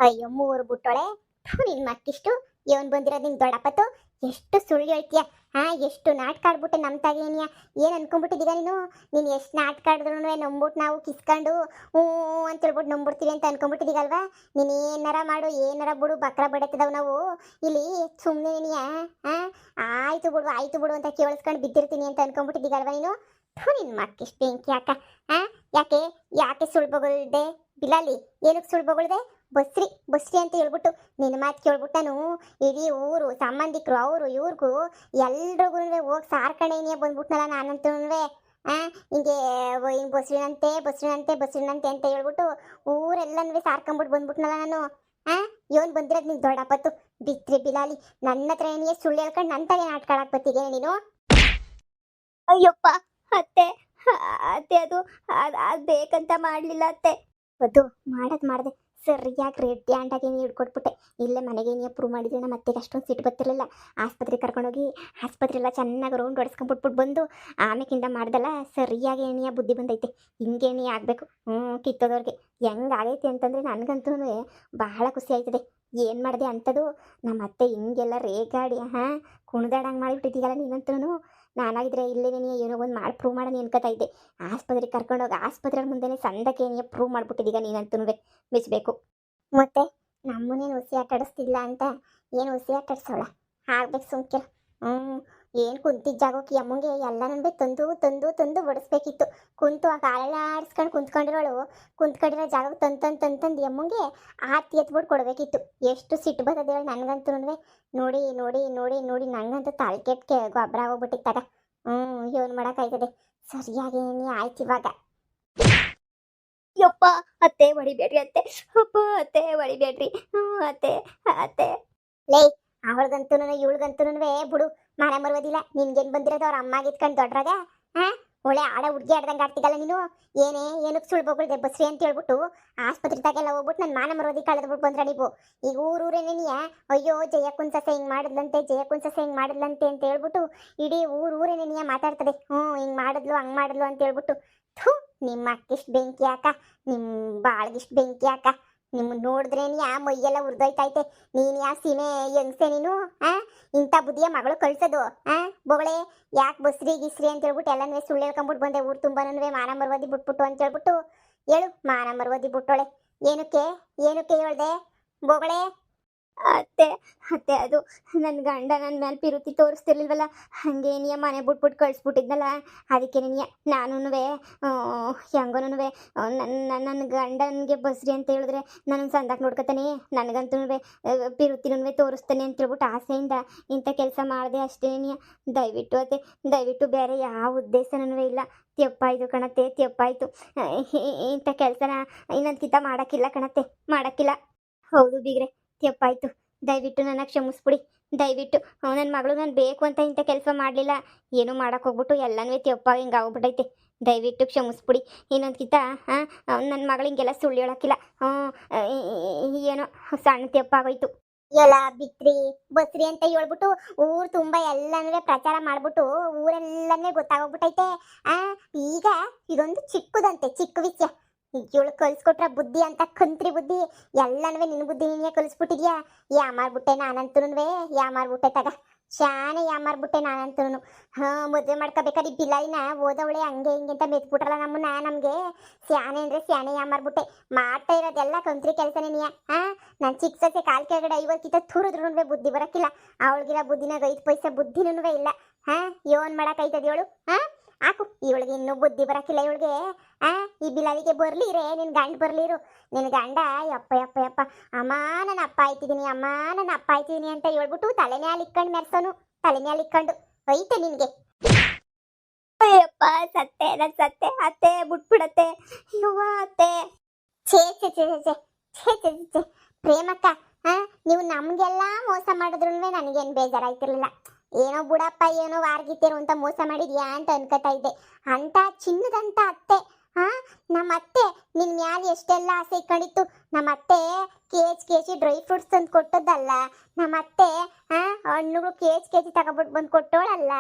ಅಯ್ಯೋ ಮೂರು ಬುಟ್ಟೊಳೆ. ನಿನ್ ಮಕ್ಕಿಷ್ಟು ಇವನ್ ಬಂದಿರೋದು ನಿನ್ ದೊಡ್ಡಪ್ಪತ್ತು. ಎಷ್ಟು ಸುಳ್ಳು ಹೇಳ್ತೀಯ. ಎಷ್ಟು ನಾಟಕ ಆಡ್ಬಿಟ್ಟೆ ನಮ್ ತಗೇನಿಯ. ಏನ್ ಅನ್ಕೊಂಡ್ಬಿಟ್ಟಿದೀಗ ನೀನು? ನೀನ್ ಎಷ್ಟು ನಾಟಕ ಆಡಿದ್ರು ನಂಬಿಟ್ಟು ನಾವು ಕಿಸ್ಕೊಂಡು ಹ್ಞೂ ಅಂತ ಹೇಳ್ಬಿಟ್ಟು ನಂಬಿಡ್ತೀವಿ ಅಂತ ಅನ್ಕೊಂಡ್ಬಿಟ್ಟಿದೀಗಲ್ವಾ? ನೀನ್ ಏನಾರ ಮಾಡು, ಏನಾರ ಬಿಡು, ಬಕ್ರ ಬಡತದವ್ ನಾವು ಇಲ್ಲಿ ಸುಮ್ಮನೆ ನೀನಿಯ. ಆಯ್ತು ಬಿಡು, ಆಯ್ತು ಬಿಡು ಅಂತ ಕೇಳಿಸ್ಕೊಂಡು ಬಿದ್ದಿರ್ತೀನಿ ಅಂತ ಅನ್ಕೊಂಡ್ಬಿಟ್ಟಿದೀಗಲ್ವಾ ನೀನು? ನಿನ್ ಮಕ್ಕಿಷ್ಟು ಬೆಂಕಿ ಯಾಕ? ಆ ಯಾಕೆ ಯಾಕೆ ಸುಳ್ಳು ಬಗಳ್ದೆ ಬಿಲಾಲಿ? ಏನಕ್ಕೆ ಸುಳ್ಳು ಬಗಳ್ದೆ? ಬಸ್ರಿ ಬಸ್ರಿ ಅಂತ ಹೇಳ್ಬಿಟ್ಟು ನಿನ್ನ ಮಾತು ಕೇಳ್ಬಿಟ್ಟು ನಾನು ಇಡೀ ಊರು ಸಂಬಂಧಿಕರು ಅವರು ಇವ್ರಿಗೂ ಎಲ್ರಿಗೂ ಹೋಗಿ ಸಾರ್ಕಣೆನೇ ಬಂದ್ಬಿಟ್ನಲ್ಲ ನಾನಂತೂ. ಹಿಂಗೆ ಹಿಂಗೆ ಬಸ್ರಿನಂತೆ ಬಸ್ರಿನಂತೆ ಬಸ್ರಿನಂತೆ ಅಂತ ಹೇಳ್ಬಿಟ್ಟು ಊರೆಲ್ಲನೂ ಸಾರ್ಕೊಂಬಿಟ್ಟು ಬಂದ್ಬಿಟ್ನಲ್ಲ ನಾನು. ಇವನ್ ಬಂದಿರೋದು ನಿನ್ ದೊಡ್ಡಪ್ಪತ್ತು ಬಿತ್ರಿ ಬಿಲಾಲಿ. ನನ್ನ ಹತ್ರ ಏನಿಗೆ ಸುಳ್ಳು ಹೇಳ್ಕೊಂಡು ನನ್ನ ತಲೆ ನಾಟಕ ಆಡಕ್ ಬತ್ತಿಗೆ ನೀನು? ಅಯ್ಯಪ್ಪ ಅತ್ತೆ, ಅತ್ತೆ ಅದು ಅದು ಬೇಕಂತ ಮಾಡಲಿಲ್ಲ ಅತ್ತೆ. ಅದು ಮಾಡ್ದೆ ಸರಿಯಾಗಿ ರೆಡ್ ಹ್ಯಾಂಡಾಗಿ ಹಿಡ್ಕೊಟ್ಬಿಟ್ಟೆ. ಇಲ್ಲೇ ಮನೆಗೆ ನೀ ಪ್ರೂವ್ ಮಾಡಿದ್ರೆ ನಮ್ಮ ಅತ್ತೆಗೆ ಅಷ್ಟೊಂದು ಸಿಟ್ಟು ಬರ್ತಿರಲಿಲ್ಲ. ಆಸ್ಪತ್ರೆಗೆ ಕರ್ಕೊಂಡೋಗಿ ಆಸ್ಪತ್ರೆ ಎಲ್ಲ ಚೆನ್ನಾಗಿ ರೌಂಡ್ ಹೊಡೆಸ್ಕೊಂಡ್ಬಿಟ್ಬಿಟ್ಟು ಬಂದು ಆಮೇಕಿಂದ ಮಾಡ್ದಲ್ಲ ಸರಿಯಾಗಿ ಎಣ್ಣೆಯ ಬುದ್ಧಿ ಬಂದೈತೆ. ಹಿಂಗೆ ಎಣ್ಣೆ ಆಗಬೇಕು. ಕಿತ್ತೋದವ್ರಿಗೆ ಹೆಂಗಾಗೈತೆ ಅಂತಂದರೆ ನನಗಂತೂ ಬಹಳ ಖುಷಿ ಆಯ್ತದೆ. ಏನು ಮಾಡಿದೆ ಅಂಥದ್ದು ನಮ್ಮ ಅತ್ತೆ ಹಿಂಗೆಲ್ಲ ರೇಗಾಡಿ ಕುಣಿದಾಡಂಗೆ ಮಾಡಿಬಿಟ್ಟಿದ್ದೀಗಲ್ಲ ನೀನಂತೂ. ನಾನಾಗಿದ್ರೆ ಇಲ್ಲೇ ಏನೋ ಒಂದು ಮಾಡಿ ಪ್ರೂವ್ ಮಾಡೋಣ ಅನ್ಕೋತಾ ಇದ್ದೆ. ಆಸ್ಪತ್ರೆಗೆ ಕರ್ಕೊಂಡೋಗಿ ಆಸ್ಪತ್ರೆ ಮುಂದೆನೇ ಸಂದಕ್ಕೆ ಏನೇ ಪ್ರೂವ್ ಮಾಡಿಬಿಟ್ಟಿದ್ದೀಗ ನೀನಂತೂ ಮೆಚ್ಚಬೇಕು. ಮತ್ತೆ ನಮ್ಮನ್ನೇನು ಹುಸಿ ಆಟಾಡಿಸ್ತಿಲ್ಲ ಅಂತ ಏನು ಹುಸಿ ಆಟಾಡ್ಸೋಳ ಆಗ್ಬೇಕು ಸುಮ್ಕಿರ. ಏನು ಕುಂತಿದ್ದ ಜಾಗಕ್ಕೆ ಅಮ್ಮಂಗೆ ಎಲ್ಲನೂ ತಂದು ತಂದು ತಂದು ಬಡಿಸ್ಬೇಕಿತ್ತು. ಕುಂತು ಆ ಕಾಲೆಲ್ಲ ಆಡಿಸ್ಕೊಂಡು ಕುಂತ್ಕೊಂಡಿರೋಳು ಕುಂತ್ಕೊಂಡಿರೋ ಜಾಗಕ್ಕೆ ತಂದು ಅಮ್ಮಂಗೆ ಆರ್ತಿ ಎತ್ಬಿಟ್ಟು ಕೊಡಬೇಕಿತ್ತು. ಎಷ್ಟು ಸಿಟ್ಟು ಬರ್ತದೆ ಹೇಳಿ ನನಗಂತೂ. ನೋಡಿ ನೋಡಿ ನೋಡಿ ನೋಡಿ ನಂಗಂತೂ ತಲೆ ಕೆಟ್ಟಕ್ಕೆ ಗೊಬ್ಬರ ಹೋಗ್ಬಿಟ್ಟಿತ್ತಾಗ. ಏನು ಮಾಡೋಕ್ಕಾಯ್ತದೆ. ಸರಿಯಾಗಿ ಆಯ್ತು ಇವಾಗ. ಯಪ್ಪ ಅತ್ತೆ ಹೊಡಿಬೇಡ್ರಿ ಅತ್ತೆ. ಅಪ್ಪ ಅತ್ತೆ ಹೊಡಿಬೇಡ್ರಿ. ಅತ್ತೆ ಅತ್ತೆ. ಲೇ ಅವಳಿಗಂತೂ ಇವಳಿಗಂತೂ ಬಿಡು ಮನ ಮರುವುದಿಲ್ಲ. ನಿನ್ಗೇನು ಬಂದಿರೋದು ಅವ್ರ ಅಮ್ಮಗೆ ಇತ್ಕೊಂಡು ದೊಡ್ಡರಾಗ ಒಳ್ಳೆ ಆಡ ಹುಡುಗಿ ಆಡ್ದಂಗೆ ಆಡ್ತಿದ್ದಲ್ಲ ನೀನು. ಏನಕ್ಕೆ ಸುಳ್ಳು ಬಗಳ್ದೆ ಬಸ್ರಿ ಅಂತ ಹೇಳ್ಬಿಟ್ಟು ಆಸ್ಪತ್ರೆದಾಗೆಲ್ಲ ಹೋಗ್ಬಿಟ್ಟು ನನ್ನ ಮಾನ ಮರೋದಿ ಕಳೆದ್ಬಿಟ್ಟು ಬಂದ್ರೆ ನೀವು ಈಗ ಊರೂರೇನೇನಿಯ ಅಯ್ಯೋ ಜಯಕ್ಕುನ್ ಸಸೆ ಹಿಂಗೆ ಮಾಡಿದ್ಲಂತೆ ಜಯಕ್ಕುನ್ ಸಸೆ ಹಿಂಗೆ ಮಾಡಿದ್ಲಂತೆ ಅಂತ ಹೇಳ್ಬಿಟ್ಟು ಇಡೀ ಊರೇನೇನಿಯ ಮಾತಾಡ್ತದೆ. ಹಿಂಗೆ ಮಾಡಿದ್ಲು ಹಂಗೆ ಮಾಡಿದ್ಲು ಅಂತ ಹೇಳ್ಬಿಟ್ಟು. ನಿಮ್ಮ ಅಕ್ಕಿಷ್ಟು ಬೆಂಕಿ ಯಾಕ? ನಿಮ್ಮ ಬಾಳ್ಗಿಷ್ಟು ಬೆಂಕಿ ಯಾಕ? ನಿಮ್ಮನ್ನು ನೋಡಿದ್ರೆ ಮೈಯೆಲ್ಲ ಉರ್ದೋಯ್ತೈತೆ. ನೀನು ಯಾ ಸೀಮೆ ಹೆಂಗ್ಸೆ ನೀನು? ಇಂಥ ಬುದ್ಧಿಯ ಮಗಳು ಕಳ್ಸೋದು? ಬೊಗಳೆ ಯಾಕೆ ಬಸ್ರಿ ಗಿಸ್ರಿ ಅಂತ ಹೇಳ್ಬಿಟ್ಟು ಎಲ್ಲನೂ ಸುಳ್ಳು ಹೇಳ್ಕೊಂಬಿಟ್ಟು ಬಂದೆ. ಊರು ತುಂಬಾನು ಮಾನ ಮರ್ವಾದಿ ಬಿಟ್ಬಿಟ್ಟು ಅಂತ ಹೇಳ್ಬಿಟ್ಟು ಹೇಳು. ಮಾನ ಮರ್ವಾದಿ ಬಿಟ್ಟೋಳೆ. ಏನಕ್ಕೆ ಹೇಳ್ದೆ ಬೊಗಳೆ? ಅತ್ತೆ ಅತ್ತೆ ಅದು ನನ್ನ ಗಂಡ ನನ್ನ ಮೇಲೆ ಪಿರುತಿ ತೋರಿಸ್ತಿರ್ಲಿಲ್ವಲ್ಲ, ಹಾಗೆ ನೀ ಮನೆ ಬಿಟ್ಬಿಟ್ಟು ಕಳಿಸ್ಬಿಟ್ಟಿದ್ನಲ್ಲ. ಅದಕ್ಕೆ ನೀ ನಾನು ಹೆಂಗೋನು ನನ್ನ ಗಂಡನಿಗೆ ಬಸ್ರಿ ಅಂತ ಹೇಳಿದ್ರೆ ನಾನು ಸಂದಾಕ್ ನೋಡ್ಕೊತಾನೆ. ನನಗಂತೂ ಪಿರುತಿನೂ ತೋರಿಸ್ತಾನೆ ಅಂತ ಹೇಳ್ಬಿಟ್ಟು ಆಸೆಯಿಂದ ಇಂಥ ಕೆಲಸ ಮಾಡಿದೆ ಅಷ್ಟೇ. ನೀ ದಯವಿಟ್ಟು ಬೇರೆ ಯಾವ ಉದ್ದೇಶನೂ ಇಲ್ಲ. ತೆಪ್ಪಾಯ್ತು ಕಣತ್ತೆ, ತೆಪ್ಪಾಯ್ತು. ಇಂಥ ಕೆಲಸನ ಇನ್ನೊಂದ್ಕಿಂತ ಮಾಡೋಕ್ಕಿಲ್ಲ ಕಣತ್ತೆ, ಮಾಡೋಕ್ಕಿಲ್ಲ. ಹೌದು ಬೀಗ್ರೆ, ತೆಪ್ಪಾಯ್ತು. ದಯವಿಟ್ಟು ನನ್ನ ಕ್ಷಮಿಸ್ಬಿಡಿ. ದಯವಿಟ್ಟು ನನ್ನ ಮಗಳು ನಾನು ಬೇಕು ಅಂತ ಇಂಥ ಕೆಲಸ ಮಾಡಲಿಲ್ಲ. ಏನೂ ಮಾಡೋಕೆ ಹೋಗ್ಬಿಟ್ಟು ಎಲ್ಲನೂ ತೆಪ್ಪಾಗಿ ಹಿಂಗೆ ಆಗ್ಬಿಟ್ಟೈತೆ. ದಯವಿಟ್ಟು ಕ್ಷಮಿಸ್ಬಿಡಿ. ಇನ್ನೊಂದ್ಕಿಂತ ನನ್ನ ಮಗಳು ಹಿಂಗೆಲ್ಲ ಸುಳ್ಳು ಹೇಳೋಕ್ಕಿಲ್ಲ. ಏನೋ ಸಣ್ಣ ತೆಪ್ಪಾಗೋಯ್ತು. ಎಲ್ಲ ಬಿತ್ರಿ ಬಸ್ರಿ ಅಂತ ಹೇಳ್ಬಿಟ್ಟು ಊರು ತುಂಬ ಎಲ್ಲನೂ ಪ್ರಚಾರ ಮಾಡ್ಬಿಟ್ಟು ಊರೆಲ್ಲನೇ ಗೊತ್ತಾಗೋಗ್ಬಿಟ್ಟೈತೆ. ಈಗ ಇದೊಂದು ಚಿಕ್ಕ ವಿಷಯ. ಇವಳು ಕಲಿಸ್ಕೊಟ್ರ ಬುದ್ಧಿ ಅಂತ ಕಂತ್ರಿ ಬುದ್ಧಿ ಎಲ್ಲನೂ ನಿನ್ನ ಬುದ್ಧಿ ನೀನೇ ಕಲಿಸ್ಬಿಟ್ಟಿದ್ಯಾ. ಯಾಮಾರ್ಬಿಟ್ಟೆ ನಾನಂತೂ ಯಾಮಾರ್ಬಿಟ್ಟೆ ತಗ. ಶಾನೆ ಯಾಮಾರ್ಬಿಟ್ಟೆ ನಾನಂತೂ. ಮದುವೆ ಮಾಡ್ಕೋಬೇಕಾದ್ರೆ ಬಿಲಾಯಿನ ಓದವಳೆ ಹಂಗೆ ಹಿಂಗೆ ಅಂತ ಮೆತ್ಬಿಟ್ರಲ್ಲ ನಮ್ಮನ್ನ. ನಮಗೆ ಸ್ಯಾನೆ ಅಂದರೆ ಸ್ಯಾನೆ ಯಾಮಾರ್ಬಿಟ್ಟೆ. ಮಾಡ್ತಾ ಇರೋದೆಲ್ಲ ಕಂತ್ರಿ ಕೆಲಸನೇ ನೀಯ. ನಾನು ಚಿಕ್ಕ ಸೊಸೆ ಕಾಲ್ ಕೆಳಗಡೆ 50 ತುರಿದ್ರೂ ಬುದ್ಧಿ ಬರೋಕ್ಕಿಲ್ಲ. ಅವಳಿಗಿರೋ ಬುದ್ಧಿನಾಗ 5 ಪೈಸೆ ಬುದ್ಧಿನೂ ಇಲ್ಲ. ಏನು ಮಾಡೋಕ್ಕಾಯ್ತದೆ ಹೇಳು? ಹಾಕು ಇವಳಿಗೆ ಇನ್ನೂ ಬುದ್ಧಿ ಬರೋಕ್ಕಿಲ್ಲ ಇವಳಿಗೆ. ಈ ಬಿಲಾವಿಗೆ ಬರ್ಲಿರೇ ನಿನ್ನ ಗಂಡ ಬರ್ಲಿರು. ನಿನ್ನ ಗಂಡ ಯಪ್ಪ ಅಮ್ಮ ನನ್ನ ಅಪ್ಪ ಆಯ್ತಿದ್ದೀನಿ ಅಂತ ಹೇಳ್ಬಿಟ್ಟು ತಲೆನೇ ಇಕ್ಕೊಂಡು ಮೆರ್ಸೋನು. ತಲೆನೇ ಇಕ್ಕೊಂಡು ಐತೆ ನಿನಗೆ. ಅಯ್ಯಪ್ಪ ಸತ್ತೆ, ನಾನು ಸತ್ತೆ. ಅತ್ತೆ ಬಿಟ್ಬಿಡತ್ತೆ. ಯುವ ಅತ್ತೆ. ಛೇ ಛೇ ಛೇ ಛೇ ಛೇ ಛೇ ಛೇ ಪ್ರೇಮಕ್ಕ, ನೀವು ನಮಗೆಲ್ಲ ಮೋಸ ಮಾಡಿದ್ರು ನನಗೇನು ಬೇಜಾರಾಯ್ತಿರ್ಲಿಲ್ಲ. ಏನೋ ಬುಡಪ್ಪ ಏನೋ ವಾರ್ಗಿತ್ತೇರು ಅಂತ ಮೋಸ ಮಾಡಿದ್ಯಾ ಅಂತ ಅನ್ಕೋತಾ ಇದ್ದೆ. ಅಂತ ಚಿನ್ನದಂತ ಅತ್ತೆ. ನಮ್ಮ ಅತ್ತೆ ನಿನ್ ಮ್ಯಾಲ ಎಷ್ಟೆಲ್ಲ ಆಸೆ ಇಟ್ಕೊಂಡಿತ್ತು. ನಮ್ಮ ಅತ್ತೆ KG ಡ್ರೈ ಫ್ರೂಟ್ಸ್ ತಂದು ಕೊಟ್ಟದ್ದಲ್ಲ, ನಮ್ಮ ಅತ್ತೆ ಹಣ್ಣುಗಳು KG ತಗೊಬಿಟ್ಟು ಬಂದು ಕೊಟ್ಟೋಳಲ್ಲ.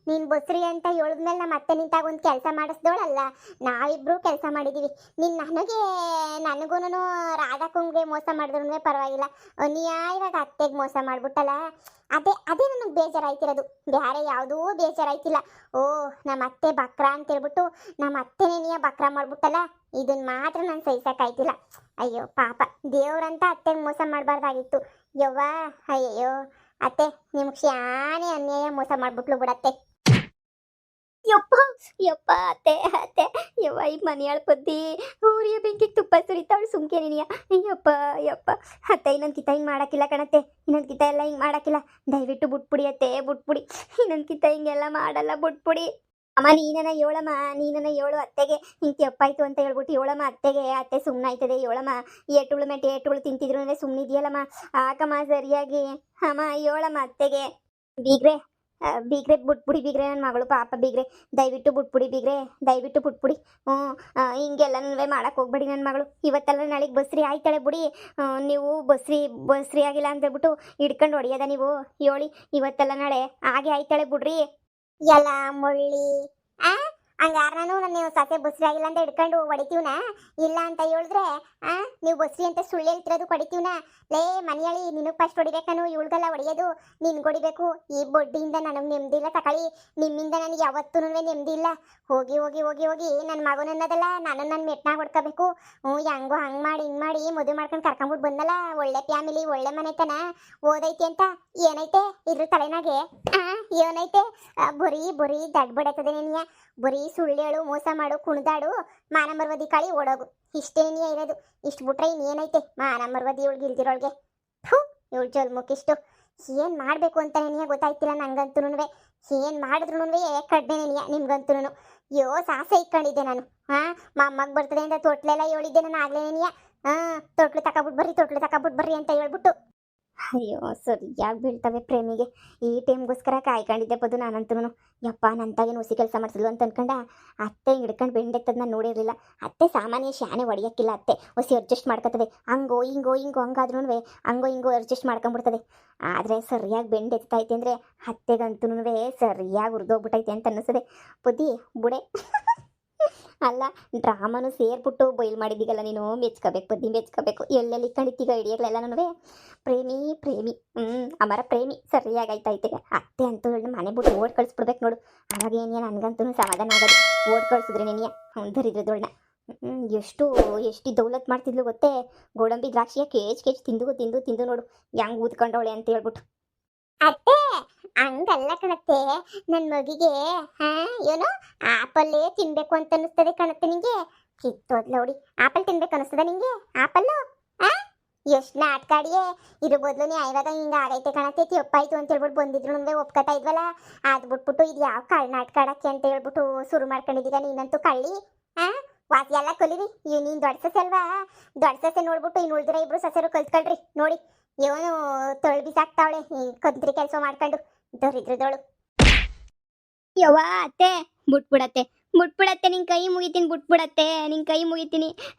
ನೀನ್ ಬಸ್ರಿ ಅಂತ ಹೇಳಿದ್ಮೇಲೆ ನಮ್ಮ ಅತ್ತೆ ನಿಂತಾಗ ಒಂದು ಕೆಲಸ ಮಾಡಿಸ್ದೋಳಲ್ಲ. ನಾವಿಬ್ರು ಕೆಲಸ ಮಾಡಿದೀವಿ. ನೀನ್ ನನಗೂನು ರಾಧಾಕುಂಗೆ ಮೋಸ ಮಾಡಿದ್ರು ಪರವಾಗಿಲ್ಲ, ಅನ್ಯಾಯವಾಗಿ ಅತ್ತೆಗೆ ಮೋಸ ಮಾಡ್ಬಿಟ್ಟಲ್ಲ. ಅದೇ ನನಗೆ ಬೇಜಾರಾಯ್ತಿರೋದು, ಬೇರೆ ಯಾವುದೂ ಬೇಜಾರಾಯ್ತಿಲ್ಲ. ಓ ನಮ್ಮ ಅತ್ತೆ ಬಕ್ರ ಅಂತ ಹೇಳ್ಬಿಟ್ಟು ನಮ್ಮ ಅತ್ತೆನೇ ನೀ ಬಕ್ರ ಮಾಡ್ಬಿಟ್ಟಲ್ಲ, ಇದನ್ನ ಮಾತ್ರ ನಾನು ಸಹಿಸಕ್ಕಾಯ್ತಿಲ್ಲ. ಅಯ್ಯೋ ಪಾಪ, ದೇವ್ರಂತ ಅತ್ತೆಗೆ ಮೋಸ ಮಾಡಬಾರ್ದಾಗಿತ್ತು. ಯವ್ವ ಅಯ್ಯೋ ಅತ್ತೆ, ನಿಮ್ಗೆ ಶಾನೆ ಅನ್ಯಾಯ ಮೋಸ ಮಾಡ್ಬಿಟ್ಲು ಬಿಡತ್ತೆ. ಯಪ್ಪ ಯಪ್ಪ ಅತ್ತೆ ಅತ್ತೆ ಯವ್ವ ಈ ಮನೆಯಾಳ ಪದ್ದಿ ಊರಿಯ ಬೆಂಕಿಗೆ ತುಪ್ಪ ಸುರಿತಾವಳು ಸುಮ್ಕೆ ನೀನಿಯ. ಯಪ್ಪ ಯಪ್ಪ ಅತ್ತೆ, ಇನ್ನೊಂದು ಕಿತ ಹಿಂಗೆ ಮಾಡೋಕ್ಕಿಲ್ಲ ಕಣತ್ತೆ, ಇನ್ನೊಂದು ಕಿತ ಎಲ್ಲ ಹಿಂಗೆ ಮಾಡೋಕ್ಕಿಲ್ಲ. ದಯವಿಟ್ಟು ಬಿಟ್ಬಿಡಿ ಅತ್ತೆ, ಬಿಟ್ಬಿಡಿ. ಇನ್ನೊಂದು ಕಿತ ಹಿಂಗೆಲ್ಲ ಮಾಡಲ್ಲ, ಬಿಟ್ಬಿಡಿ. ಅಮ್ಮ ನೀನನ ಏಳು ಅತ್ತೆಗೆ ಹಿಂಗೆ ತಪ್ಪಾಯ್ತು ಅಂತ ಹೇಳ್ಬಿಟ್ಟು ಏಳಮ್ಮ ಅತ್ತೆಗೆ. ಅತ್ತೆ ಸುಮ್ಮನಾಯ್ತದೆ ಏಳಮ್ಮ. ಏಟುಳು ತಿಂತಿದ್ರು ಅಂದರೆ ಸುಮ್ಮನಿದೆಯಲ್ಲಮ್ಮ, ಆಕಮ್ಮ ಸರಿಯಾಗಿ. ಅಮ್ಮ ಏಳಮ್ಮ ಅತ್ತೆಗೆ. ಬೀಗ್ರೆ ಬಿಟ್ಬಿಡಿ ಬೀಗ್ರೆ, ನನ್ನ ಮಗಳು ಪಾಪ ಬೀಗ್ರೆ, ದಯವಿಟ್ಟು ಬಿಟ್ಬಿಡಿ ಬೀಗ್ರೆ, ದಯವಿಟ್ಟು ಬಿಟ್ಬಿಡಿ. ಹಿಂಗೆಲ್ಲನೂ ಮಾಡಕ್ಕೆ ಹೋಗ್ಬೇಡಿ ನನ್ನ ಮಗಳು. ಇವತ್ತೆಲ್ಲ ನಾಳೆಗೆ ಬಸ್ರಿ ಆಯ್ತಾಳೆ ಬಿಡಿ. ನೀವು ಬಸ್ರಿ ಆಗಿಲ್ಲ ಅಂತ ಹೇಳ್ಬಿಟ್ಟು ಹಿಡ್ಕೊಂಡು ಹೊಡಿಯೋದ ನೀವು? ಹೇಳಿ, ಇವತ್ತೆಲ್ಲ ನಾಳೆ ಹಾಗೆ ಆಯ್ತಾಳೆ ಬಿಡ್ರಿ. ಎಲ್ಲ ಮುಳ್ಳಿ ಹಂಗಾರ ನಾನು ಸತೆ ಬಸ್ರಿ ಆಗಿಲ್ಲ ಅಂತ ಹಿಡ್ಕೊಂಡು ಹೊಡಿತೀವ್ನ? ಇಲ್ಲ ಅಂತ ಹೇಳಿದ್ರೆ ನೀವು ಬಸ್ರಿ ಅಂತ ಸುಳ್ಳು ಹೇಳ್ತಿರೋದು ಹೊಡಿತೀವ್ನ? ಲೇ ಮನೆಯಳಿ, ನಿನಗೆ ಫಸ್ಟ್ ಹೊಡಿಬೇಕು, ನಾನು ಇವಳಿಗೆಲ್ಲ ಹೊಡೆಯೋದು ನಿನ್ಗೆ ಹೊಡಿಬೇಕು. ಈ ಬೊಡ್ಡಿಯಿಂದ ನನಗೆ ನೆಮ್ಮದಿ ಇಲ್ಲ ತಗೊಳ್ಳಿ, ನಿಮ್ಮಿಂದ ನನಗೆ ಯಾವತ್ತೂ ನೆಮ್ಮದಿ ಇಲ್ಲ. ಹೋಗಿ ಹೋಗಿ ಹೋಗಿ ಹೋಗಿ ನನ್ನ ಮಗನನ್ನೋದಲ್ಲ, ನನ್ನ ಮೆಟ್ನಾಗ ಹೊಡ್ಕೋಬೇಕು. ಹೆಂಗೋ ಹಂಗೆ ಮಾಡಿ ಹಿಂಗೆ ಮಾಡಿ ಮದುವೆ ಮಾಡ್ಕೊಂಡು ಕರ್ಕೊಂಬಿಟ್ಟು ಬಂದಲ್ಲ. ಒಳ್ಳೆ ಫ್ಯಾಮಿಲಿ, ಒಳ್ಳೆ ಮನೆತನ ಓದೈತಿ ಅಂತ ಏನೈತೆ ಇದ್ರ ತಲೆನಾಗೆ? ಏನೈತೆ? ಬರೀ ದಡ್ಬಡೈತದೆ ನಿನ್ಯ. ಬರೀ ಸುಳ್ಳು ಮೋಸ ಮಾಡು, ಕುಣಿದಾಡು, ಮಾನ ಮರ್ವದಿ ಕಾಳಿ ಓಡೋಗು, ಇಷ್ಟೇನಿಯ ಇರೋದು. ಇಷ್ಟು ಬಿಟ್ರೆ ಇನ್ನೇನೈತೆ? ಮಾನ ಮರ್ವದಿ ಇವಳಿಗೆ ಇಲ್ದಿರೋಳ್ಗೆ. ಇವಳು ಜಲ್ಮುಕ್ಕಿಷ್ಟು ಏನು ಮಾಡಬೇಕು ಅಂತ ನನಗೆ ಗೊತ್ತಾಯ್ತಿಲ್ಲ ನಂಗಂತೂ. ಏನು ಮಾಡಿದ್ರು ಕಡ್ಮೆ ನೆನೆಯ ನಿಮ್ಗಂತೂ. ಯೋ ಸಾಸೆ ಇಟ್ಕೊಂಡಿದ್ದೆ ನಾನು. ಅಮ್ಮಗೆ ಬರ್ತದೆ ಅಂತ ತೊಟ್ಲೆಲ್ಲ ಹೇಳಿದ್ದೆ ನಾನು ಆಗ್ಲೇ ನೆನೆಯ. ತೊಟ್ಲು ತಗೊಬಿಟ್ಟು ಬರ್ರಿ ಅಂತ ಹೇಳ್ಬಿಟ್ಟು. ಅಯ್ಯೋ ಸರಿಯಾಗಿ ಬೀಳ್ತವೆ ಪ್ರೇಮಿಗೆ. ಈ ಟೈಮ್ಗೋಸ್ಕರ ಕಾಯ್ಕೊಂಡಿದ್ದೆ ಬದು ನಾನಂತೂ. ಯಪ್ಪ ನಂತಾಗೇನು ಹೊಸಿ ಕೆಲಸ ಮಾಡಿಸಿದ್ಲು ಅಂತ ಅನ್ಕೊಂಡ ಅತ್ತೆ ಹಿಡ್ಕೊಂಡು ಬೆಂಡೆತ್ತದ ನಾನು ನೋಡಿರಲಿಲ್ಲ. ಅತ್ತೆ ಸಾಮಾನ್ಯ ಶಾನೆ ಹೊಡಿಯೋಕ್ಕಿಲ್ಲ, ಅತ್ತೆ ಹೊಸಿ ಅಡ್ಜಸ್ಟ್ ಮಾಡ್ಕೊತದೆ. ಹಂಗೋ ಹಿಂಗೋ ಹಂಗಾದ್ರೂ ಹಂಗೋ ಹಿಂಗೋ ಅಡ್ಜಸ್ಟ್ ಮಾಡ್ಕೊಂಬಿಡ್ತದೆ. ಆದರೆ ಸರಿಯಾಗಿ ಬೆಂಡೆತ್ತೈತೆ ಅಂದರೆ ಅತ್ತೆಗಂತೂ ಸರಿಯಾಗಿ ಹುರಿದೋಗ್ಬಿಟ್ಟೈತೆ ಅಂತ ಅನ್ನಿಸ್ತದೆ. ಬುದ್ಧಿ ಬುಡೆ ಅಲ್ಲ, ಡ್ರಾಮಾನು ಸೇರ್ಬಿಟ್ಟು ಬಯಲು ಮಾಡಿದ್ದೀಗಲ್ಲ ನೀನು. ಮೆಚ್ಕೋಬೇಕು ಬದ್ದಿ, ಮೆಚ್ಕೋಬೇಕು. ಎಲ್ಲೆಲ್ಲಿ ಕಣಿತೀಗ ಐಡಿಯಾಗಳೆಲ್ಲನೂ ಪ್ರೇಮಿ ಅಮರ ಪ್ರೇಮಿ ಸರಿಯಾಗೈತೈತೆ. ಅತ್ತೆ ಅಂತೂ ಮನೆ ಬಿಟ್ಟು ಓಡ್ ಕಳಿಸ್ಬಿಡ್ಬೇಕು ನೋಡು. ಅವಾಗ ಏನಿಯ ನನಗಂತೂ ಸಮಾಧಾನ ಆಗೋದು. ಓಡ್ ಕಳಿಸಿದ್ರೆ ನೀನಿಯ ದರಿದ್ರದೊಳನ. ಎಷ್ಟು ದೌಲತ್ ಮಾಡ್ತಿದ್ಲು ಗೊತ್ತೇ? ಗೋಡಂಬಿ ದ್ರಾಕ್ಷಿಯ KG ತಿಂದು ನೋಡು ಹೆಂಗೆ ಊದ್ಕೊಂಡವಳೆ ಅಂತ ಹೇಳ್ಬಿಟ್ಟು. ಅತ್ತೆ ಹಂಗಲ್ಲ ಕಣತ್ತೆ, ನನ್ನ ಮಗಿಗೆ ಏನು ಆಪಲ್ಲೇ ತಿನ್ಬೇಕು ಅಂತ ಅನ್ನಿಸ್ತದೆ ಕಣತ್ತೆ. ನಿಂಗೆ ಕಿತ್ತೋದ್ಲ ನೋಡಿ, ಆಪಲ್ ತಿನ್ಬೇಕು ಅನ್ನಿಸ್ತದ ನಿಂಗೆ? ಆಪಲ್ಲು ಎಷ್ಟು ನಾಟ್ಕಾಡಿಯೇ ಇದ್ರ ಬದಲು ಇವಾಗ ಹಿಂಗೆ ಆಗೈತೆ ಕಣತ್ತೆ. ತಪ್ಪಾಯ್ತು ಅಂತ ಹೇಳ್ಬಿಟ್ಟು ಬಂದಿದ್ರು ನಮಗೆ ಒಪ್ಕೊತಾ ಇದ್ವಲ್ಲ, ಅದು ಬಿಟ್ಬಿಟ್ಟು ಇದು ಯಾವ ಕಳ್ಳ ನಾಟ್ಕಾಡಕ್ಕೆ ಅಂತ ಹೇಳ್ಬಿಟ್ಟು ಶುರು ಮಾಡ್ಕೊಂಡಿದ್ದೀಗ ನೀನಂತೂ ಕಳ್ಳಿ. ವಾಸಿ ಎಲ್ಲ ಕಲಿರಿ. ನೀನು ದೊಡ್ಡ ಸೊಸೆ ಅಲ್ವಾ? ದೊಡ್ಡ ಸೊಸೆ ನೋಡ್ಬಿಟ್ಟು ಇನ್ನು ಉಳಿದ್ರೆ ಇಬ್ರು ಸೊಸೆರು ಕಲ್ತ್ಕೊಳ್ರಿ ನೋಡಿ. ಇವನು ತೊಳ್ ಬಿಸಾಕ್ತಾವಳೆ ಕಂತ್ರಿ ಕೆಲಸ ಮಾಡ್ಕೊಂಡು ದರಿದ್ರದೋಳು. ಯವ್ವ ಅತ್ತೆ ಬಿಟ್ಬಿಡತ್ತೆ ನಿನ್ ಕೈ ಮುಗಿತೀನಿ, ನಿನ್ ಕೈ ಮುಗಿತೀನಿ.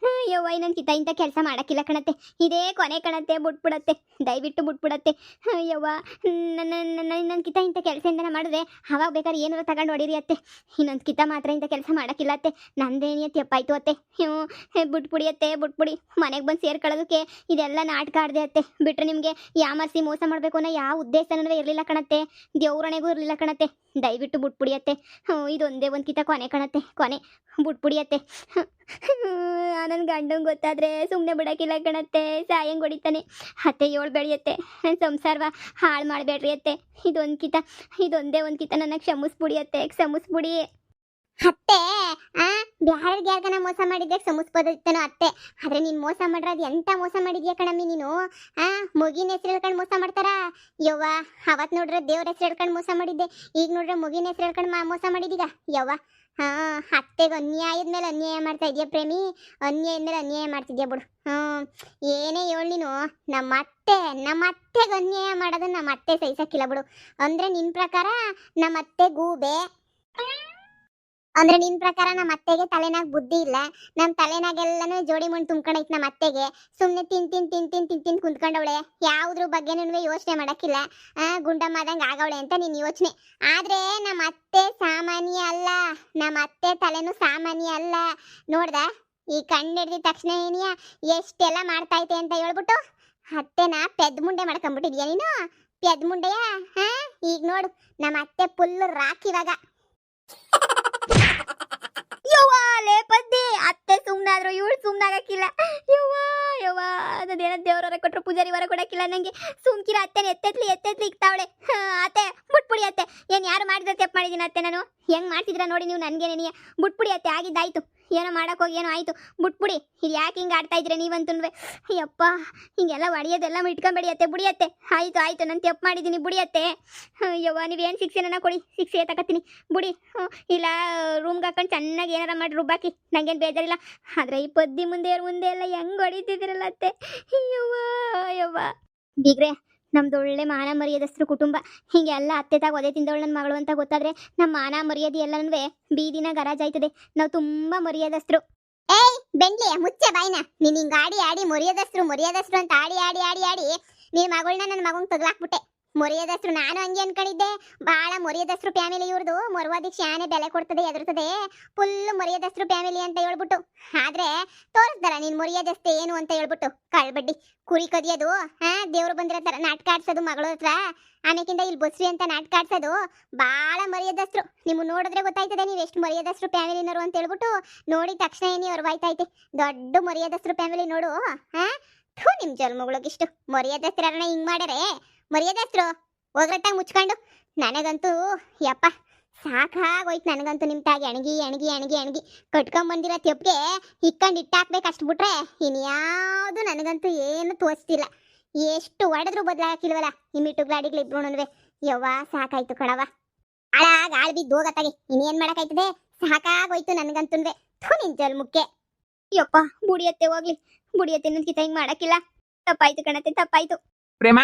ಯವ್ವ ಇನ್ನೊಂದು ಕಿತ ಇಂಥ ಕೆಲಸ ಮಾಡೋಕ್ಕಿಲ್ಲ ಕಣತ್ತೆ, ಇದೇ ಕೊನೆ ಕಣತ್ತೆ. ಬಿಟ್ಬಿಡತ್ತೆ, ದಯವಿಟ್ಟು ಬಿಟ್ಬಿಡತ್ತೆ. ಯವ್ವ ಇನ್ನೊಂದು ಕಿತ ಇಂಥ ಕೆಲಸದಿಂದ ಮಾಡಿದ್ರೆ ಅವಾಗ ಬೇಕಾದ್ರೆ ಏನಾರು ತಗೊಂಡು ಹೊಡೀರಿ ಅತ್ತೆ. ಇನ್ನೊಂದು ಕಿತ ಮಾತ್ರ ಇಂಥ ಕೆಲಸ ಮಾಡೋಕ್ಕಿಲ್ಲ ಅತ್ತೆ. ನಂದೇನಿಯ ತಪ್ಪಾಯ್ತು ಅತ್ತೆ. ಬಿಟ್ಬಿಡಿ ಅತ್ತೆ, ಬಿಟ್ಬಿಡಿ. ಮನೆಗೆ ಬಂದು ಸೇರ್ಕೊಳ್ಳೋದಕ್ಕೆ ಇದೆಲ್ಲ ನಾಟಕ ಆಡಿದೆ ಅತ್ತೆ. ಬಿಟ್ಟರೆ ನಿಮಗೆ ಯಾಮರ್ಸಿ ಮೋಸ ಮಾಡಬೇಕು ಅನ್ನೋ ಯಾವ ಉದ್ದೇಶನೂ ಇರಲಿಲ್ಲ ಕಣತ್ತೆ, ದೇವ್ರಣೆಗೂ ಇರಲಿಲ್ಲ ಕಣತ್ತೆ. ದಯವಿಟ್ಟು ಬಿಟ್ಬಿಡಿಯತ್ತೆ. ಇದೊಂದೇ ಒಂದು ಕಿತ ಕೊನೆ ಕಣತ್ತೆ, ಕೊನೆ. ಬಿಟ್ಬಿಡಿಯತ್ತೆ. ನನ್ನ ಗಂಡಂಗೆ ಗೊತ್ತಾದರೆ ಸುಮ್ಮನೆ ಬಿಡೋಕ್ಕಿಲ್ಲ ಕಣತ್ತೆ, ಸಾಯಂಗೆ ಹೊಡಿತಾನೆ. ಅತ್ತೆ ಏಳು ಬೆಳೆಯತ್ತೆ, ಸಂಸಾರವ ಹಾಳು ಮಾಡಬೇಡ್ರಿ ಅತ್ತೆ. ಇದೊಂದೇ ಒಂದು ಕಿತ ನನ್ನ ಕ್ಷಮಿಸ್ಬಿಡಿಯತ್ತೆ, ಕ್ಷಮಿಸ್ಬಿಡಿ. ಅತ್ತೆ ಬ್ಯಾರಿಗೆ ಯಾರ್ಗನ ಮೋಸ ಮಾಡಿದ್ದೆ ಕ್ಷಮಿಸ್ಬೋದಿತ್ತೇನೋ ಅತ್ತೆ. ಆದ್ರೆ ನೀನು ಮೋಸ ಮಾಡಿರೋದು ಎಂತ ಮೋಸ ಮಾಡಿದ್ಯಾ ಕಣಮ್ಮಿ ನೀನು. ಮುಗಿನ ಹೆಸರು ಹೇಳ್ಕೊಂಡು ಮೋಸ ಮಾಡ್ತಾರ? ಯವ್ವ ಅವತ್ತು ನೋಡ್ರೆ ದೇವ್ರ ಹೆಸರು ಹೇಳ್ಕೊಂಡು ಮೋಸ ಮಾಡಿದ್ದೆ, ಈಗ ನೋಡ್ರೆ ಮುಗಿನ ಹೆಸರು ಹೇಳ್ಕೊಂಡು ಮೋಸ ಮಾಡಿದೀಗ. ಯವ್ವ ಅತ್ತೆಗೆ ಅನ್ಯಾಯದ ಮೇಲೆ ಅನ್ಯಾಯ ಮಾಡ್ತಾ ಇದೆಯಾ ಪ್ರೇಮಿ, ಅನ್ಯಾಯದ ಮೇಲೆ ಅನ್ಯಾಯ ಮಾಡ್ತಿದ್ಯಾ ಬಿಡು. ಏನೇ ಹೇಳಿ ನೀನು, ನಮ್ಮ ಅತ್ತೆಗೆ ಅನ್ಯಾಯ ಮಾಡೋದನ್ನ ನಮ್ಮ ಅತ್ತೆ ಸಹಿಸಕ್ಕಿಲ್ಲ ಬಿಡು. ಅಂದ್ರೆ ನಿನ್ನ ಪ್ರಕಾರ ನಮ್ಮ ಅತ್ತೆ ಗೂಬೆ, ಅಂದ್ರೆ ನಿನ್ ಪ್ರಕಾರ ನಮ್ಮ ಅತ್ತೆಗೆ ತಲೆನಾಗ ಬುದ್ಧಿ ಇಲ್ಲ, ನಮ್ ತಲೆನಾಗೆಲ್ಲಾನು ಜೋಡಿ ಮಣ್ಣು ತುಂಬ್ಕೊಂಡೈತ್ ನಮ್ಮ ಅತ್ತೆಗೆ. ಸುಮ್ನೆ ತಿನ್ ಕುಂತ್ಕೊಂಡವಳೆ, ಯಾವ್ದ್ರ ಬಗ್ಗೆನೂ ಯೋಚನೆ ಮಾಡಕ್ಕಿಲ್ಲ. ಗುಂಡಮ್ಮಾದಂಗ ಆಗವಳೆ ಅಂತ ನಿನ್ ಯೋಚನೆ. ಆದ್ರೆ ನಮ್ಮ ಅತ್ತೆ ಸಾಮಾನ್ಯ ಅಲ್ಲ, ನಮ್ಮ ಅತ್ತೆ ತಲೆನೂ ಸಾಮಾನ್ಯ ಅಲ್ಲ. ನೋಡ್ದ ಈ ಕಣ್ಣು ಹಿಡ್ದಿದ ತಕ್ಷಣ ಏನಿಯ ಎಷ್ಟೆಲ್ಲ ಮಾಡ್ತಾ ಐತೆ ಅಂತ ಹೇಳ್ಬಿಟ್ಟು ಅತ್ತೆನ ಪೆದ್ ಮುಂಡೆ ಮಾಡ್ಕೊಂಡ್ಬಿಟ್ಟಿದ್ಯಾ ನೀನು, ಪೆದ್ ಮುಂಡೆಯ. ಈಗ ನೋಡು ನಮ್ಮ ಅತ್ತೆ ಫುಲ್ ರಾಕ್ ಇವಾಗ. ಲೇ ಪದ್ದಿ, ಅತ್ತೆ ಸುಮ್ನಾದ್ರು ಇವಳು ಸುಮ್ನಾಗಕ್ಕಿಲ್ಲ. ಯವ್ವ ಅದೇನ ದೇವ್ರವರ ಕೊಟ್ರು ಪೂಜಾರಿ ವರ ಕೊಡಕ್ಕಿಲ್ಲ ನಂಗೆ. ಸುಮ್ಕಿರ ಅತ್ತೆನ ಎತ್ತೆತ್ಲಿ ಇಕ್ತಾವಳೆ. ಅತ್ತೆ ಬುಟ್ಪುಡಿ ಅತ್ತೆ, ಏನ್ ಯಾರು ಮಾಡಿದ್ರೆ ತೆಪ್ ಮಾಡಿದೀನಿ ಅತ್ತೆ ನಾನು. ಹೆಂಗ್ ಮಾಡ್ತಿದ್ರ ನೋಡಿ ನೀವು ನನ್ಗೆ ನೆನೆಯ. ಬುಟ್ಪುಡಿ ಅತ್ತೆ, ಆಗಿದ್ದಾಯ್ತು. ಏನೋ ಮಾಡಕ್ ಹೋಗಿ ಏನೋ ಆಯ್ತು, ಬುಟ್ಪುಡಿ. ಇದು ಯಾಕೆ ಹಿಂಗೆ ಆಡ್ತಾ ಇದ್ರೆ ನೀವಂತುನ್ವೆ. ಯಪ್ಪ ಹಿಂಗೆಲ್ಲ ಹೊಡಿಯೋದೆಲ್ಲ ಇಟ್ಕೊಂಬೇಡಿ ಅತ್ತೆ, ಬುಡಿಯತ್ತೆ. ಆಯ್ತು ನಾನು ತೆಪ್ ಮಾಡಿದ್ದೀನಿ, ಬುಡಿಯತ್ತೆ. ಯವ್ವ ನೀವೇನು ಶಿಕ್ಷೆನ ಕೊಡಿ, ಶಿಕ್ಷೆ ತಗತೀನಿ ಬುಡಿ. ಇಲ್ಲ ರೂಮ್ಗೆ ಹಾಕೊಂಡು ಚೆನ್ನಾಗಿ ಏನಾರ ಮಾಡಿ ರುಬ್ಬಾಕಿ, ನಂಗೇನು ಬೇಜಾರಿಲ್ಲ. ಆದ್ರೆ ಈ ಪದ್ದಿ ಮುಂದೆ ಎಲ್ಲ ಹೆಂಗ್ ಹೊಡಿತಿದ್ರಲ್ಲ ಅತ್ತೆ. ಯವ್ವ ಬೀಗ್ರೆ, ನಮ್ದು ಒಳ್ಳೆ ಮಾನ ಮರ್ಯಾದಸ್ರು ಕುಟುಂಬ. ಹಿಂಗೆಲ್ಲ ಅತ್ತೆ ತಾಗ ಒದೆ ತಿಂದವಳು ನನ್ನ ಮಗಳು ಅಂತ ಗೊತ್ತಾದ್ರೆ ನಮ್ಮ ಮಾನ ಮರ್ಯಾದೆ ಎಲ್ಲನೂ ಬೀದಿನ ಗರಾಜಾಯ್ತದೆ. ನಾವು ತುಂಬಾ ಮರ್ಯಾದಸ್ರು. ಏಯ್ ಬೆಂಡ್ಲಿ ಮುಚ್ಚೆ ಬಾಯ್ನ. ನೀನ್ ಹಿಂಗ ಆಡಿ ಮರ್ಯಾದಸ್ರು ಅಂತ ಆಡಿ ನಿನ್ ಮಗಳನ್ನ ನನ್ನ ಮಗಂಗ್ ತಗ್ಲಾಕ್ಬಿಟ್ಟೆ. ಮರ್ಯಾದಸ್ರು ನಾನು ಹಂಗೆ ಅನ್ಕೊಂಡಿದ್ದೆ. ಬಾಳ ಮರ್ಯಾದಸ್ರು ಫ್ಯಾಮಿಲಿ ಇವ್ರದು. ಮರ್ವಾದಿಕ್ ಶಾನೆ ಬೆಲೆ ಕೊಡ್ತದೆ, ಎದುರ್ತದೆ. ಫುಲ್ ಮರ್ಯಾದಸ್ರು ಫ್ಯಾಮಿಲಿ ಅಂತ ಹೇಳ್ಬಿಟ್ಟು. ಆದ್ರೆ ತೋರಿಸ್ದಲ್ಲ ನೀನ್ ಮರ್ಯಾದಸ್ತೆ ಏನು ಅಂತ ಹೇಳ್ಬಿಟ್ಟು. ಕಳ್ಬಡ್ಡಿ ಕುರಿ ಕದಿಯೋದು, ದೇವ್ರು ಬಂದಿರೋ ತರ ನಾಟಕ ಆಡ್ಸೋದು ಮಗಳ ಹತ್ರ. ಆಮೇಕಿಂದ ಇಲ್ಲಿ ಬಸ್ರಿ ಅಂತ ನಾಟಕ ಆಡ್ಸೋದು. ಬಾಳ ಮರ್ಯಾದಸ್ರು. ನಿಮ್ಗೆ ನೋಡಿದ್ರೆ ಗೊತ್ತಾಯ್ತದೆ ನೀವು ಎಷ್ಟು ಮರ್ಯಾದಸ್ರು ಫ್ಯಾಮಿಲಿನವರು ಅಂತ ಹೇಳ್ಬಿಟ್ಟು. ನೋಡಿದ ತಕ್ಷಣ ಏನಿ ಅವ್ರು ಬಾಯ್ತೈತೆ. ದೊಡ್ಡ ಮರ್ಯಾದಸ್ರು ಫ್ಯಾಮಿಲಿ ನೋಡು. ನಿಮ್ ಜನ್ಮಗಳಿಗಿಷ್ಟು ಮರ್ಯಾದಸ್ತ್ರನ ಹಿಂಗ್ ಮಾಡ್ಯಾರೆ. ಮರ್ಯಾದಸ್ರು ಹೋಗ್ರಟ್ಟಾಗ ಮುಚ್ಕೊಂಡು. ನನಗಂತೂ ಯಪ್ಪ ಸಾಕಾಗೋಯ್ತು. ನನಗಂತೂ ನಿಮ್ಮ ತಾಗಿ ಅಣಗಿ ಕಟ್ಕೊಂಬಂದಿರೋ ತೆಪ್ಗೆ ಇಕ್ಕೊಂಡು ಇಟ್ಟಾಕ್ಬೇಕು ಅಷ್ಟು ಬಿಟ್ರೆ ಇನ್ಯಾವುದು ನನಗಂತೂ ಏನು ತೋರಿಸ್ತಿಲ್ಲ. ಎಷ್ಟು ಹೊಡೆದ್ರು ಬದಲಾಗಿಲ್ವಲ್ಲ ಈ ಮಿಟ್ಟುಗ್ಲಾಡಿಗಳು ಇಬ್ರುನುವೆ. ಯವ್ವ ಸಾಕಾಯ್ತು ಕಣವ. ಆಳ್ ಬಿದ್ದು ಹೋಗತ್ತಾಗೆ ಇನ್ನೇನ್ ಮಾಡಕ್ಕಾಯ್ತದೆ. ಸಾಕಾಗೋಯ್ತು ನನಗಂತುನ್ವೆ. ನಿನ್ ಜಲ್ಮುಕ್ಕೆ. ಯಪ್ಪ ಬುಡಿಯತ್ತೆ ಹೋಗ್ಲಿ, ಬುಡಿಯತ್ತೆ ನನ್ಕಿತ ಹಿಂಗ್ ಮಾಡಕ್ಕಿಲ್ಲ. ತಪ್ಪಾಯ್ತು ಕಣತ್ತೆ, ತಪ್ಪಾಯ್ತು. ಪ್ರೇಮ